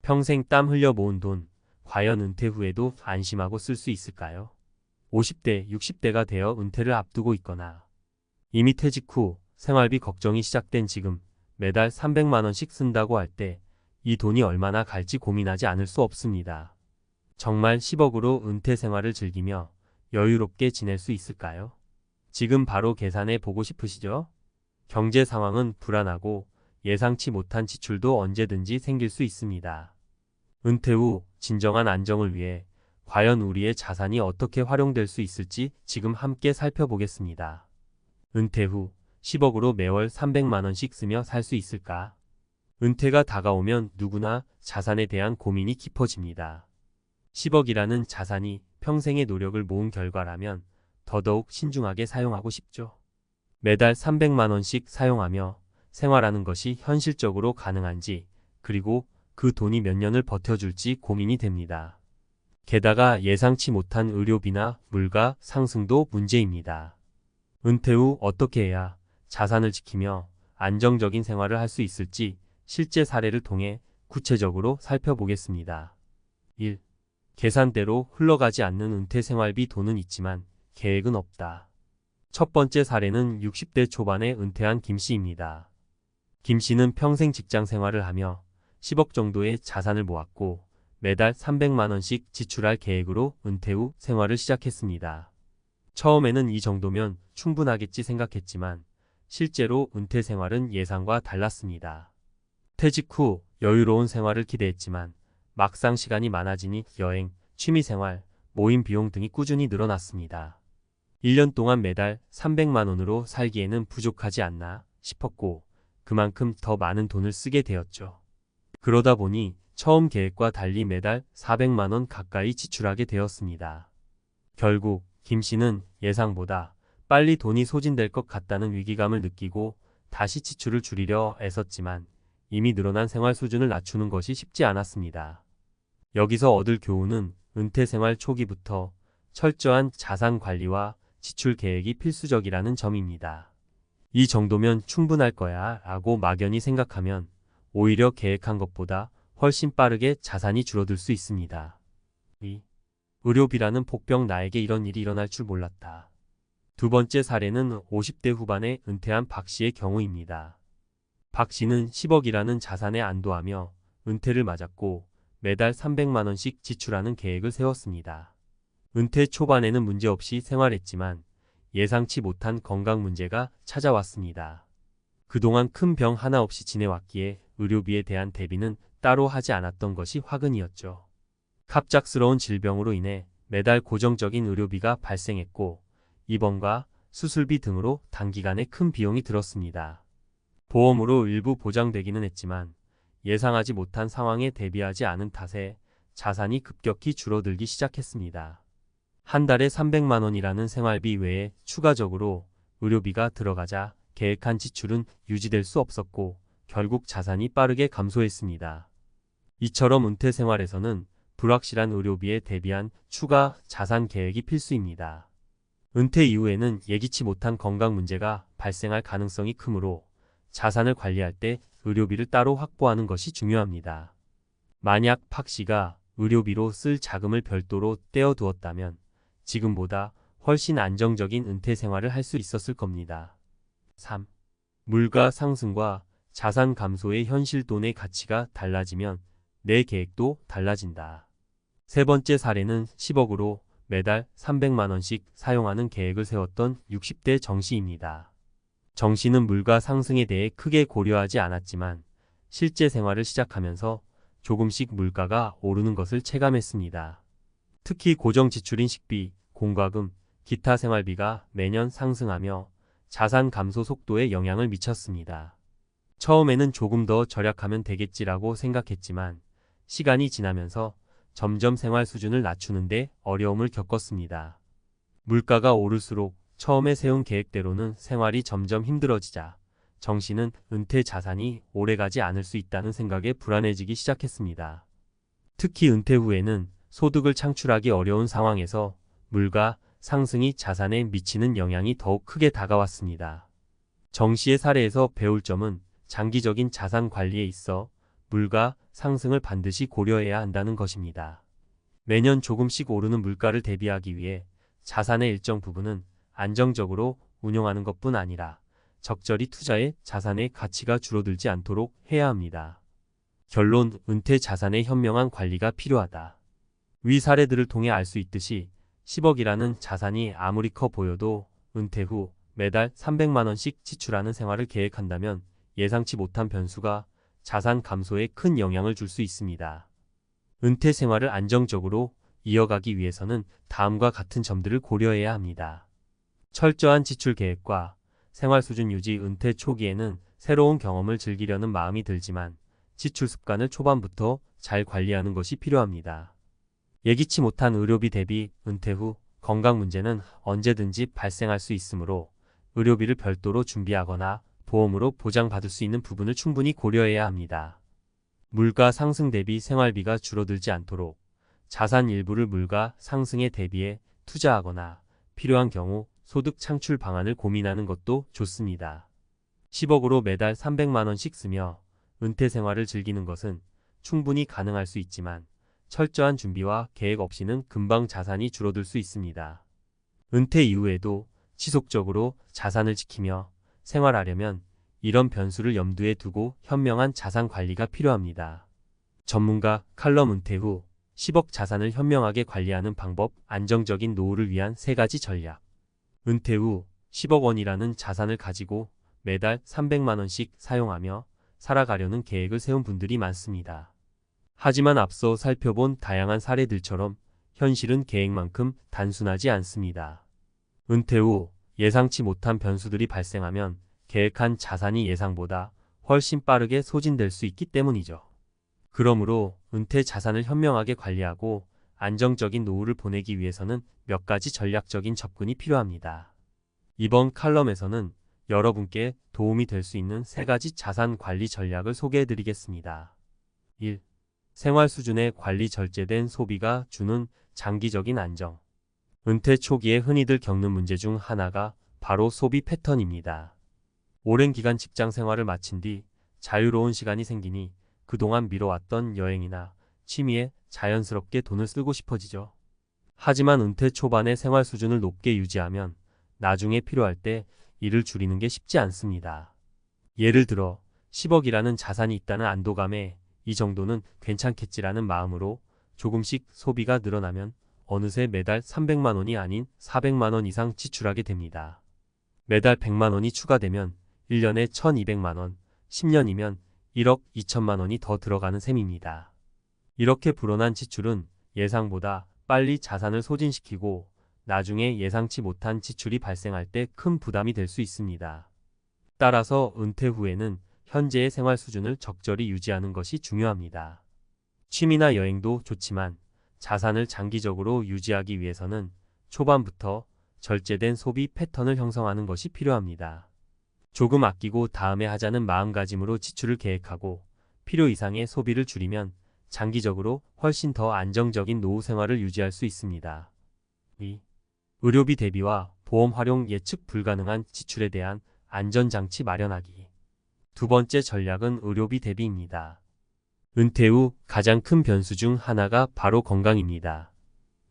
평생 땀 흘려 모은 돈, 과연 은퇴 후에도 안심하고 쓸 수 있을까요? 50대, 60대가 되어 은퇴를 앞두고 있거나 이미 퇴직 후 생활비 걱정이 시작된 지금 매달 300만 원씩 쓴다고 할 때 이 돈이 얼마나 갈지 고민하지 않을 수 없습니다. 정말 10억으로 은퇴 생활을 즐기며 여유롭게 지낼 수 있을까요? 지금 바로 계산해 보고 싶으시죠? 경제 상황은 불안하고 예상치 못한 지출도 언제든지 생길 수 있습니다. 은퇴 후 진정한 안정을 위해 과연 우리의 자산이 어떻게 활용될 수 있을지 지금 함께 살펴보겠습니다. 은퇴 후 10억으로 매월 300만 원씩 쓰며 살 수 있을까? 은퇴가 다가오면 누구나 자산에 대한 고민이 깊어집니다. 10억이라는 자산이 평생의 노력을 모은 결과라면 더더욱 신중하게 사용하고 싶죠. 매달 300만 원씩 사용하며 생활하는 것이 현실적으로 가능한지, 그리고 그 돈이 몇 년을 버텨줄지 고민이 됩니다. 게다가 예상치 못한 의료비나 물가 상승도 문제입니다. 은퇴 후 어떻게 해야 자산을 지키며 안정적인 생활을 할 수 있을지 실제 사례를 통해 구체적으로 살펴보겠습니다. 1. 계산대로 흘러가지 않는 은퇴 생활비 돈은 있지만 계획은 없다. 첫 번째 사례는 60대 초반에 은퇴한 김 씨입니다. 김 씨는 평생 직장 생활을 하며 10억 정도의 자산을 모았고 매달 300만 원씩 지출할 계획으로 은퇴 후 생활을 시작했습니다. 처음에는 이 정도면 충분하겠지 생각했지만 실제로 은퇴 생활은 예상과 달랐습니다. 퇴직 후 여유로운 생활을 기대했지만 막상 시간이 많아지니 여행, 취미생활, 모임 비용 등이 꾸준히 늘어났습니다. 1년 동안 매달 300만 원으로 살기에는 부족하지 않나 싶었고 그만큼 더 많은 돈을 쓰게 되었죠. 그러다 보니 처음 계획과 달리 매달 400만 원 가까이 지출하게 되었습니다. 결국 김 씨는 예상보다 빨리 돈이 소진될 것 같다는 위기감을 느끼고 다시 지출을 줄이려 애썼지만 이미 늘어난 생활 수준을 낮추는 것이 쉽지 않았습니다. 여기서 얻을 교훈은 은퇴 생활 초기부터 철저한 자산 관리와 지출 계획이 필수적이라는 점입니다. 이 정도면 충분할 거야 라고 막연히 생각하면 오히려 계획한 것보다 훨씬 빠르게 자산이 줄어들 수 있습니다. 2. 의료비라는 복병 나에게 이런 일이 일어날 줄 몰랐다. 두 번째 사례는 50대 후반에 은퇴한 박 씨의 경우입니다. 박 씨는 10억이라는 자산에 안도하며 은퇴를 맞았고 매달 300만 원씩 지출하는 계획을 세웠습니다. 은퇴 초반에는 문제없이 생활했지만 예상치 못한 건강 문제가 찾아왔습니다. 그동안 큰 병 하나 없이 지내왔기에 의료비에 대한 대비는 따로 하지 않았던 것이 화근이었죠. 갑작스러운 질병으로 인해 매달 고정적인 의료비가 발생했고 입원과 수술비 등으로 단기간에 큰 비용이 들었습니다. 보험으로 일부 보장되기는 했지만 예상하지 못한 상황에 대비하지 않은 탓에 자산이 급격히 줄어들기 시작했습니다. 한 달에 300만 원이라는 생활비 외에 추가적으로 의료비가 들어가자 계획한 지출은 유지될 수 없었고 결국 자산이 빠르게 감소했습니다. 이처럼 은퇴 생활에서는 불확실한 의료비에 대비한 추가 자산 계획이 필수입니다. 은퇴 이후에는 예기치 못한 건강 문제가 발생할 가능성이 크므로 자산을 관리할 때 의료비를 따로 확보하는 것이 중요합니다. 만약 박 씨가 의료비로 쓸 자금을 별도로 떼어두었다면 지금보다 훨씬 안정적인 은퇴 생활을 할 수 있었을 겁니다. 3. 물가 상승과 자산 감소의 현실 돈의 가치가 달라지면 내 계획도 달라진다. 세 번째 사례는 10억으로 매달 300만 원씩 사용하는 계획을 세웠던 60대 정 씨입니다. 정 씨는 물가 상승에 대해 크게 고려하지 않았지만 실제 생활을 시작하면서 조금씩 물가가 오르는 것을 체감했습니다. 특히 고정 지출인 식비, 공과금, 기타 생활비가 매년 상승하며 자산 감소 속도에 영향을 미쳤습니다. 처음에는 조금 더 절약하면 되겠지라고 생각했지만 시간이 지나면서 점점 생활 수준을 낮추는데 어려움을 겪었습니다. 물가가 오를수록 처음에 세운 계획대로는 생활이 점점 힘들어지자 정 씨는 은퇴 자산이 오래가지 않을 수 있다는 생각에 불안해지기 시작했습니다. 특히 은퇴 후에는 소득을 창출하기 어려운 상황에서 물가 상승이 자산에 미치는 영향이 더욱 크게 다가왔습니다. 정 씨의 사례에서 배울 점은 장기적인 자산 관리에 있어 물가 상승을 반드시 고려해야 한다는 것입니다. 매년 조금씩 오르는 물가를 대비하기 위해 자산의 일정 부분은 안정적으로 운용하는 것뿐 아니라 적절히 투자해 자산의 가치가 줄어들지 않도록 해야 합니다. 결론, 은퇴 자산의 현명한 관리가 필요하다. 위 사례들을 통해 알 수 있듯이 10억이라는 자산이 아무리 커 보여도 은퇴 후 매달 300만 원씩 지출하는 생활을 계획한다면 예상치 못한 변수가 자산 감소에 큰 영향을 줄 수 있습니다. 은퇴 생활을 안정적으로 이어가기 위해서는 다음과 같은 점들을 고려해야 합니다. 철저한 지출 계획과 생활 수준 유지. 은퇴 초기에는 새로운 경험을 즐기려는 마음이 들지만 지출 습관을 초반부터 잘 관리하는 것이 필요합니다. 예기치 못한 의료비 대비. 은퇴 후 건강 문제는 언제든지 발생할 수 있으므로 의료비를 별도로 준비하거나 보험으로 보장받을 수 있는 부분을 충분히 고려해야 합니다. 물가 상승 대비 생활비가 줄어들지 않도록 자산 일부를 물가 상승에 대비해 투자하거나 필요한 경우 소득 창출 방안을 고민하는 것도 좋습니다. 10억으로 매달 300만 원씩 쓰며 은퇴 생활을 즐기는 것은 충분히 가능할 수 있지만 철저한 준비와 계획 없이는 금방 자산이 줄어들 수 있습니다. 은퇴 이후에도 지속적으로 자산을 지키며 생활하려면 이런 변수를 염두에 두고 현명한 자산 관리가 필요합니다. 전문가 칼럼. 은퇴 후 10억 자산을 현명하게 관리하는 방법. 안정적인 노후를 위한 3가지 전략. 은퇴 후 10억 원이라는 자산을 가지고 매달 300만 원씩 사용하며 살아가려는 계획을 세운 분들이 많습니다. 하지만 앞서 살펴본 다양한 사례들처럼 현실은 계획만큼 단순하지 않습니다. 은퇴 후 예상치 못한 변수들이 발생하면 계획한 자산이 예상보다 훨씬 빠르게 소진될 수 있기 때문이죠. 그러므로 은퇴 자산을 현명하게 관리하고 안정적인 노후를 보내기 위해서는 몇 가지 전략적인 접근이 필요합니다. 이번 칼럼에서는 여러분께 도움이 될 수 있는 3가지 자산 관리 전략을 소개해 드리겠습니다. 1. 생활 수준의 관리. 절제된 소비가 주는 장기적인 안정. 은퇴 초기에 흔히들 겪는 문제 중 하나가 바로 소비 패턴입니다. 오랜 기간 직장 생활을 마친 뒤 자유로운 시간이 생기니 그동안 미뤄왔던 여행이나 취미에 자연스럽게 돈을 쓰고 싶어지죠. 하지만 은퇴 초반에 생활 수준을 높게 유지하면 나중에 필요할 때 이를 줄이는 게 쉽지 않습니다. 예를 들어 10억이라는 자산이 있다는 안도감에 이 정도는 괜찮겠지라는 마음으로 조금씩 소비가 늘어나면 어느새 매달 300만 원이 아닌 400만 원 이상 지출하게 됩니다. 매달 100만 원이 추가되면 1년에 1200만 원, 10년이면 1억 2천만 원이 더 들어가는 셈입니다. 이렇게 불어난 지출은 예상보다 빨리 자산을 소진시키고 나중에 예상치 못한 지출이 발생할 때 큰 부담이 될 수 있습니다. 따라서 은퇴 후에는 현재의 생활 수준을 적절히 유지하는 것이 중요합니다. 취미나 여행도 좋지만 자산을 장기적으로 유지하기 위해서는 초반부터 절제된 소비 패턴을 형성하는 것이 필요합니다. 조금 아끼고 다음에 하자는 마음가짐으로 지출을 계획하고 필요 이상의 소비를 줄이면 장기적으로 훨씬 더 안정적인 노후 생활을 유지할 수 있습니다. 2. 의료비 대비와 보험 활용. 예측 불가능한 지출에 대한 안전장치 마련하기. 두 번째 전략은 의료비 대비입니다. 은퇴 후 가장 큰 변수 중 하나가 바로 건강입니다.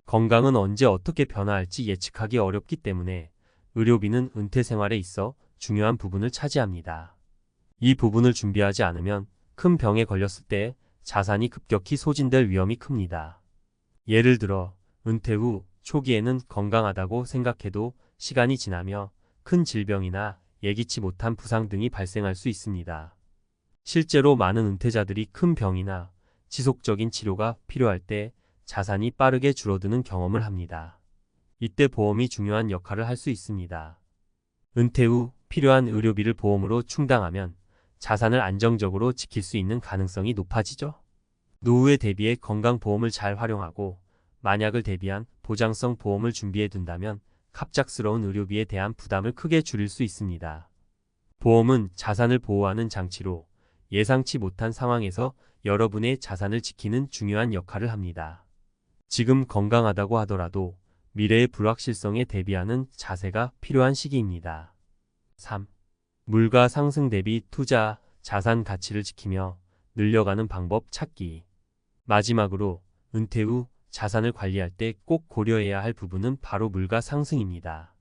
건강은 언제 어떻게 변화할지 예측하기 어렵기 때문에 의료비는 은퇴 생활에 있어 중요한 부분을 차지합니다. 이 부분을 준비하지 않으면 큰 병에 걸렸을 때 자산이 급격히 소진될 위험이 큽니다. 예를 들어 은퇴 후 초기에는 건강하다고 생각해도 시간이 지나며 큰 질병이나 예기치 못한 부상 등이 발생할 수 있습니다. 실제로 많은 은퇴자들이 큰 병이나 지속적인 치료가 필요할 때 자산이 빠르게 줄어드는 경험을 합니다. 이때 보험이 중요한 역할을 할 수 있습니다. 은퇴 후 필요한 의료비를 보험으로 충당하면 자산을 안정적으로 지킬 수 있는 가능성이 높아지죠. 노후에 대비해 건강보험을 잘 활용하고 만약을 대비한 보장성 보험을 준비해 둔다면 갑작스러운 의료비에 대한 부담을 크게 줄일 수 있습니다. 보험은 자산을 보호하는 장치로 예상치 못한 상황에서 여러분의 자산을 지키는 중요한 역할을 합니다. 지금 건강하다고 하더라도 미래의 불확실성에 대비하는 자세가 필요한 시기입니다. 3. 물가 상승 대비 투자. 자산 가치를 지키며 늘려가는 방법 찾기. 마지막으로 은퇴 후 자산을 관리할 때 꼭 고려해야 할 부분은 바로 물가 상승입니다.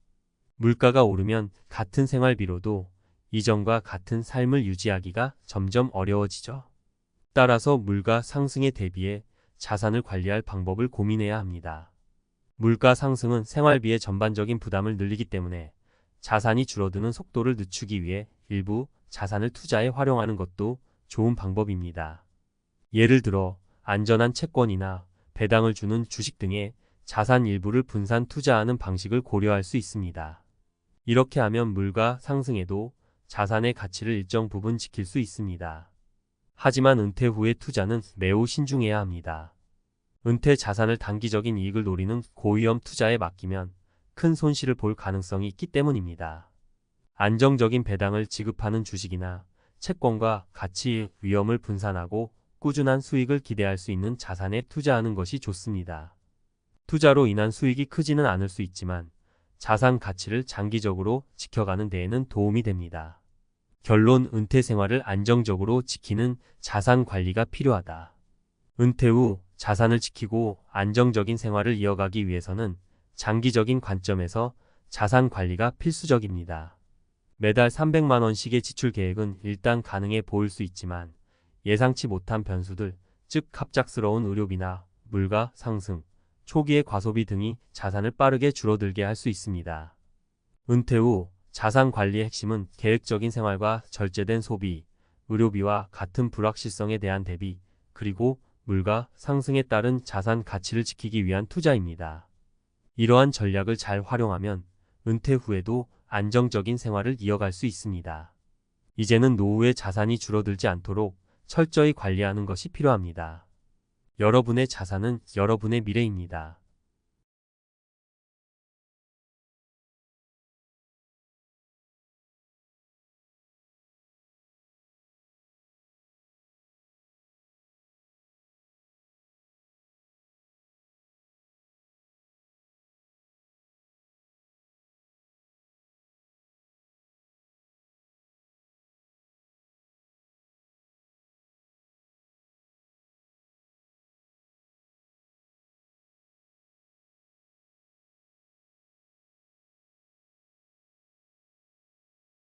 물가가 오르면 같은 생활비로도 이전과 같은 삶을 유지하기가 점점 어려워지죠. 따라서 물가 상승에 대비해 자산을 관리할 방법을 고민해야 합니다. 물가 상승은 생활비의 전반적인 부담을 늘리기 때문에 자산이 줄어드는 속도를 늦추기 위해 일부 자산을 투자에 활용하는 것도 좋은 방법입니다. 예를 들어 안전한 채권이나 배당을 주는 주식 등의 자산 일부를 분산 투자하는 방식을 고려할 수 있습니다. 이렇게 하면 물가 상승에도 자산의 가치를 일정 부분 지킬 수 있습니다. 하지만 은퇴 후의 투자는 매우 신중해야 합니다. 은퇴 자산을 단기적인 이익을 노리는 고위험 투자에 맡기면 큰 손실을 볼 가능성이 있기 때문입니다. 안정적인 배당을 지급하는 주식이나 채권과 가치 위험을 분산하고 꾸준한 수익을 기대할 수 있는 자산에 투자하는 것이 좋습니다. 투자로 인한 수익이 크지는 않을 수 있지만 자산 가치를 장기적으로 지켜가는 데에는 도움이 됩니다. 결론, 은퇴 생활을 안정적으로 지키는 자산 관리가 필요하다. 은퇴 후 자산을 지키고 안정적인 생활을 이어가기 위해서는 장기적인 관점에서 자산 관리가 필수적입니다. 매달 300만 원씩의 지출 계획은 일단 가능해 보일 수 있지만 예상치 못한 변수들, 즉 갑작스러운 의료비나 물가 상승, 초기의 과소비 등이 자산을 빠르게 줄어들게 할 수 있습니다. 은퇴 후 자산 관리의 핵심은 계획적인 생활과 절제된 소비, 의료비와 같은 불확실성에 대한 대비, 그리고 물가 상승에 따른 자산 가치를 지키기 위한 투자입니다. 이러한 전략을 잘 활용하면 은퇴 후에도 안정적인 생활을 이어갈 수 있습니다. 이제는 노후에 자산이 줄어들지 않도록 철저히 관리하는 것이 필요합니다. 여러분의 자산은 여러분의 미래입니다.